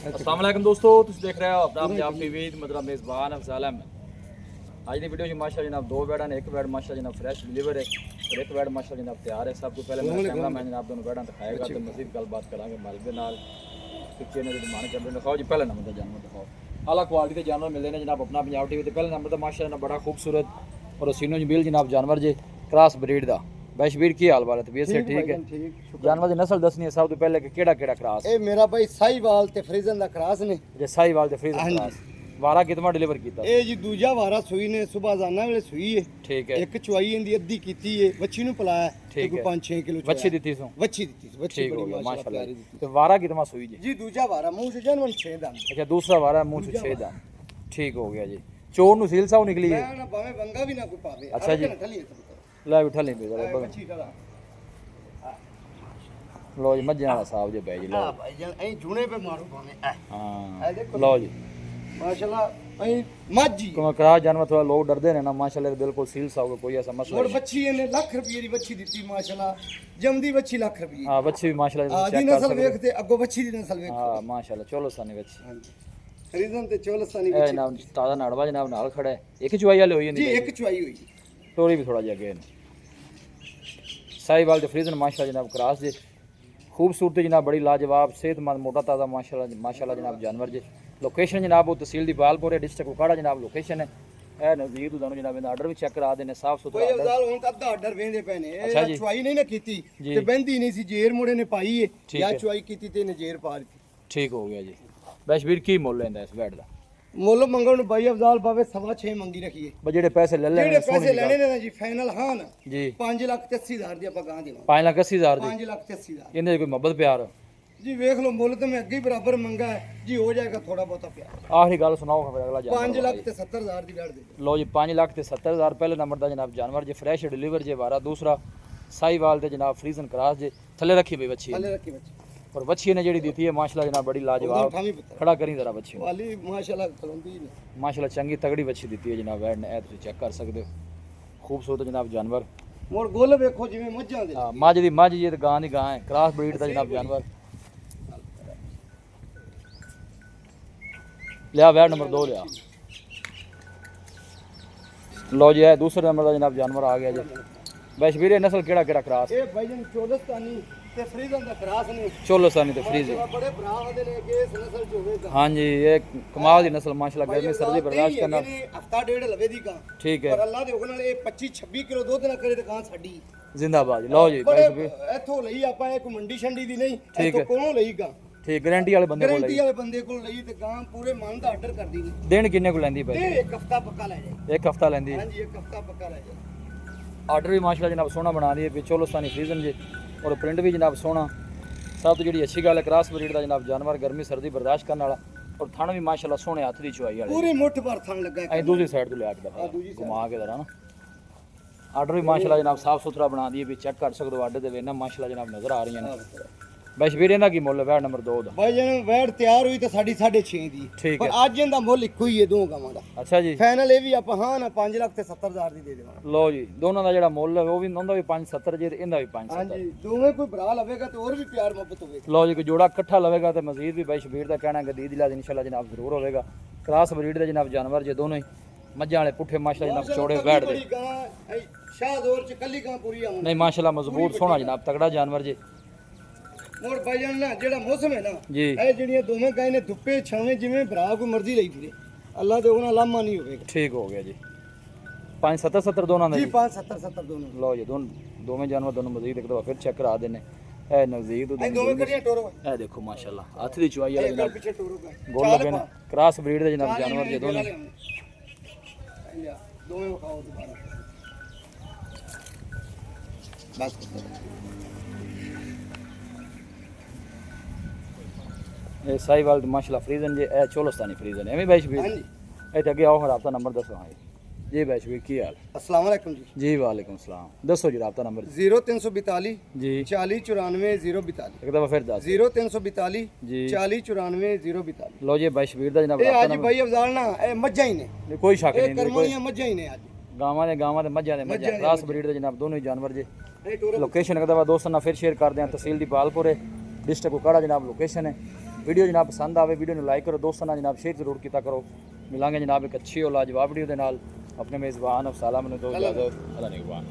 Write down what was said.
अस्सलाम वालेकुम दोस्तों, तुम देख रहे हो अपना पंजाब टीवी मतलब मेज़बान अफजाल अहमद। आज की वीडियो माशा जनाब दो बैड ने, एक बैड माशा जनाब फ्रेश डिलीवर है और एक बैड माशा जनाब तैयार है। सब तो पहले मेरा कैमरा मैन जनाब दोनों बैडा दिखाएगा तो मजीद गलबात करांगे मालिक के नाल। पिक्चर ने डिमांड कर रहे दिखाओ जी, पहले नंबर का जानवर दिखाओ। आला क्वालिटी के जानवर मिलते हैं जनाब अपना पंजाब टीवी। पहले नंबर तो माशा जनाब बड़ा खूबसूरत और सीनो जमील जनाब जानवर जे क्रॉस ब्रीड का। बैश वीर की हाल वाला तबीयत से ठीक है? जानवर की नस्ल दसनी है सब तो पहले कि केड़ा केड़ा क्रॉस? ए मेरा भाई साहीवाल ते फ्रीजन दा क्रॉस ने। जे साहीवाल ते फ्रीजन क्रॉस वारा कितना डिलीवर कीता? ए जी दूजा वारा सुई ने, सुबह जाना वेले सुई है। ठीक है। एक चुआई इंदी अद्धी कीती है, बच्ची नु पलाया ठीक कोई है। 5-6 किलो बच्ची दित्ती सो? बच्ची ठीक हो गया बड़ी माशाल्लाह। प्यारी दी। तो वारा कितना सुई जी? जी दूजा वारा मुंह से जानवर 6 दान। अच्छा दूसरा वारा मुंह से 6 दान। ठीक हो गया जी। चोर नु सील साउ निकली है? मैं ना भावे वंगा भी ना कोई पावे। अच्छा जी। ले बिठा ले बेटा बग बच्ची करा। लो जी मज्जां वाला साहब जे पै जी लो। हां भाई जान ए जूने पे मारू भावे। हां लो जी माशाल्लाह ए माजी को करा जानवर थोड़ा लोग डरदे ने ना माशाल्लाह बिल्कुल सील साउ कोई ऐसा मसला और नहीं। बच्ची ने लाख रुपये दी बच्ची दी माशाल्लाह, जमदी बच्ची लाख रुपये। हां बच्ची भी माशाल्लाह आदी चेक कर नस्ल सकते देखते अगो बच्ची दी नस्ल देख। हां माशाल्लाह चलो सानी बच्ची फ्रीजन ते चोलस्तानी ए बच्ची ना ताजा नाड़वा जनाब नाल खड़ा है। एक चुआई वाले होई जी नहीं एक चुआई हुई। टोरी भी थोड़ा जिहा अगे ने। साहीवाल ते फ्रीजन माशाल्लाह जनाब क्रॉस जे खूबसूरत जनाब बड़ी लाजवाब सेहतमंद मोटा ताज़ा माशाल्लाह माशाल्लाह जनाब जानवर जे। लोकेशन जनाब वो तहसील दी बालपुर है, डिस्ट्रिक्ट उकाड़ा जनाब लोकेशन है। ए नज़दीक तो दोनों जनाब आर्डर भी चेक करा देने साफ सुथरा कोई आर्डर। अफजाल हुन अद्धा आर्डर वेंदे पैने। अच्छा जी। ए चुआई नहीं ना कीती जी। ते बंदी नहीं सी, जेर मुड़े ने पाई है ठीक या है। चुआई कीती ते ने जेर पा दी। ठीक हो गया जी। बैशवीर की मुल लेंदा इस बैट दा? मुੱਲ ਮੰਗਣ ਨੂੰ ਬਾਈ ਅਫਜ਼ਾਲ ਬਾਵੇ 6.5 ਮੰਗੀ ਰੱਖੀਏ। बस जेड़े पैसे ले लेने ਜਿਹੜੇ सोनी ਪੈਸੇ दी ਲੈਣੇ गल। ਨੇ ਨਾ ਜੀ ਫਾਈਨਲ ਹਾਂ ਨਾ जी 5,80,000 ਦੀ ਆਪਾਂ ਗਾਂ ਦੇਵਾਂ। 5,80,000 दी 5,80,000 इनदे कोई मोहब्बत प्यार? जी वेख लो मुੱਲ तो मैं अगे ही बराबर मंगा है जी, हो जाएगा थोड़ा बहुत प्यार। आखिरी गल सुनाओ फिर अगला जानवर। 5,70,000 ਦੀ ਡੜ ਦੇ। लो जी 5,70,000 पहले नंबर दा जनाब जानवर जे फ्रेश डिलीवर जे वारा। दूसरा साहीवाल दे जनाब फ्रीजन क्रॉस जे थले रखी भाई बच्ची थले रखी बच्ची और बच्ची ने जेड़ी दी है माशाल्लाह जनाब बड़ी लाजवाब। उठावी पुत्र खड़ा करी जरा बच्ची नू। वाली माशाल्लाह खलोंदी ने। माशाल्लाह चंगी तगड़ी बच्ची दी है जनाब बैड ने। ए तुम चेक कर सकते हो खूबसूरत जनाब जानवर। मोर गोल वेखो जिवें मੱਝਾਂ ਦੇ। हाँ मझ दी मझ ये गां दी गां है, क्रॉस ब्रीड का जनाब जानवर। लिया बैड नंबर 2 लिया। लो जी है दूसरे नंबर का जनाब जानवर आ गया जी। बैश वीरे नस्ल केड़ा केड़ा क्रॉस? ਇਹ ਭਾਈਜਨ ਚੋਲਸਤਾਨੀ ਤੇ ਫਰੀਜ਼ਨ ਦਾ ਕਰਾਸ ਨੇ। चोलोसानी तो फ्रीज। बड़े भरा आदे ने कि इस नस्ल च होवेगा। हाँ जी ये कमाल दी नस्ल माशाल्लाह गर्मी सर्दी बर्दाश्त करना। हफ्ता डेढ़ लवे दी गां। ठीक पर है अल्लाह दे हुक्म नाल ਇਹ 25-26 किलो ਦੁੱਧ ਨਾ ਕਰੇ ਤੇ ਗਾਂ ਸਾਡੀ। जिंदाबाद। लो जी ਬੜੇ बैश वीर ਇੱਥੋਂ ਲਈ ਆਪਾਂ ਇੱਕ ਮੰਡੀ ਛੰਡੀ ਦੀ ਨਹੀਂ, ਠੀਕ ਇੱਥੋਂ ਹੈ। ਕੋਲੋਂ ਲਈ ਗਾਂ। ठीक गारंटी वाले बंदे को ਗਾਰੰਟੀ लई ਵਾਲੇ ਬੰਦੇ ਕੋਲ ਲਈ ਤੇ ਗਾਂ ਪੂਰੇ ਮਨ ਦਾ ਆਰਡਰ ਕਰਦੀ ਨਹੀਂ। देन किन्ने को लेंदी ਤੇ भाई? ਇੱਕ ਹਫਤਾ ਪੱਕਾ ਲੈ ਜਾਏ। एक हफ्ता लेंदी। ਹਾਂਜੀ ਇੱਕ ਹਫਤਾ ਪੱਕਾ ਲੈ ਜਾਏ। आर्डर भी माशाल्लाह जनाब सोहना बना दिए भी चोलोस्तानी फ्रीजन जे और प्रिंट भी जनाब सोहना। सब तो जी अच्छी गल है क्रॉस ब्रीड का जनाब जानवर गर्मी सर्दी बर्दाश्त करने वाला और थन भी माशाल्लाह सोहने हथ की चुआई वाले। ਪੂਰੇ ਮੁੱਠ ਭਰ ਥਣ ਲੱਗਾ अं दूसरी साइड तो लिया के दूसरी घुमा के जरा ना। आर्डर भी माशाल्लाह जनाब साफ सुथरा बना दिए भी चेक कर सकते हो। आर्डर दे वेना माशाल्लाह जनाब नजर आ रही हैं। बैश वीर इन्हां की मुੱਲ बैड नंबर 2 दा? ਭਾਈ ਜਣ ਵੈੜ ਤਿਆਰ ਹੋਈ ਤਾਂ ਸਾਡੀ 6.5 ਦੀ। ठीक ਪਰ है। ਅੱਜ ਇਹਦਾ ਮੁੱਲ ਇੱਕੋ ਹੀ ਹੈ ਦੋ ਗਾਵਾਂ ਦਾ। अच्छा जी ਫਾਈਨਲ ਇਹ ਵੀ ਆਪਾਂ ਹਾਂ ਨਾ 5,70,000 ਦੀ ਦੇ ਦੇਵਾਂਗੇ। लो जी दोनों का जो मुੱਲ है वो भी उनका भी 570 जे इनका भी 570। ਹਾਂਜੀ ਦੋਵੇਂ ਕੋਈ ਭਰਾ ਲਵੇਗਾ ਤੇ ਹੋਰ ਵੀ ਪਿਆਰ ਮੁਹੱਬਤ ਹੋਵੇਗੀ। लो जी कोई जोड़ा इकट्ठा लवेगा तो मजीद भी भाई शबीर का कहना है गदीद इलाज इंशाल्लाह जनाब जरूर होगा। क्रॉस ब्रीड के जनाब जानवर जे दोनों ही मझां वाले पुठे माशाल्लाह जनाब चौड़े बैठ दे। बड़ी गां शाहदौर च कल्ली गां पूरी आउंदी। नहीं माशाल्लाह मजबूत सोहना जनाब तगड़ा जानवर जे। मोर भाईजान ना जेड़ा मौसम है ना जी ਇਹ ਜਿਹੜੀਆਂ ਦੋਵੇਂ ਗਾਂ ਨੇ ਧੁੱਪੇ ਛਾਵੇਂ ਜਿਵੇਂ ਭਰਾ ਕੋਈ ਮਰਜ਼ੀ ਲਈ ਫਿਰੇ, ਅੱਲਾ ਦੇ ਉਹਨਾਂ ਲਾਮਾ ਨਹੀਂ ਹੋਵੇਗਾ। ठीक हो गया जी 570 दोनों का जी जी। 5,70,70 दोनों लो जी दोवें जानवर दोनों मजीद एक दफा फिर चेक करा देने। ए नजदीक तो ਇਹ ਦੋਵੇਂ ਕੜੀਆਂ ਟੋਰੋ ए देखो माशाल्लाह हाथ दी चुआई वाले ਇਹ जनाब ਪਿੱਛੇ ਟੋਰੋ ਗਾਂ गोल लगे ने क्रॉस ब्रीड के जनाब जानवर जे दोनों। ਦੋਵੇਂ ਵਿਖਾਓ ਦੁਬਾਰਾ ਬਸ। ये साहीवाल माशाल्लाह फ्रीजन जे ए चोलोस्तानी फ्रीजन है भाई शबीर। ਹਾਂਜੀ ए अगे आओ फिर आपका नंबर दसो। हाँ जी भाई शबीर की हाल? अस्सलाम वालेकुम जी। जी वालेकुम सलाम। दसो जी आपका नंबर 0342 जी 40 94 042 एक दफा फिर दस 0342 जी 40 94 042। लो जी भाई शबीर दा जनाब ਇਹ आपका ਅੱਜ नंबर ਭਾਈ ਅਫਜ਼ਾਲ ਨਾ ਇਹ ਮੱਝਾਂ ਹੀ ਨੇ, कोई शक ਇਹ नहीं ਕਰਮਾਂ कोई ਦੀਆਂ ਮੱਝਾਂ ਹੀ ਨੇ ਅੱਜ। गावां दे मज्जां दे मज्जां क्रॉस ब्रीड दे जनाब दोनों ही जानवर जे। ਇਹ ਟੋਰੋ लोकेशन एक दफा दोस्तों ना फिर शेयर कर दें तहसील दी बालपुर है डिस्ट्रिक्ट उकाड़ा जनाब लोकेशन है। ਵੀਡੀਓ ਜਨਾਬ ਪਸੰਦ ਆਵੇ ਵੀਡੀਓ ਨੂੰ ਲਾਈਕ ਕਰੋ, ਦੋਸਤਾਂ ਨਾਲ ਜਨਾਬ ਸ਼ੇਅਰ ਜ਼ਰੂਰ ਕੀਤਾ ਕਰੋ। ਮਿਲਾਂਗੇ ਜਨਾਬ ਇੱਕ ਅੱਛੀ ਔਰ ਲਾਜਵਾਬ ਵੀਡੀਓ ਦੇ ਨਾਲ। ਆਪਣੇ ਮੇਜ਼ਬਾਨ ਅਫਸਾਲਾ ਮੈਨੂੰ ਦੋ ਇਜਾਜ਼ਤ, ਅੱਲਾ ਨਿਗਹਬਾਨ।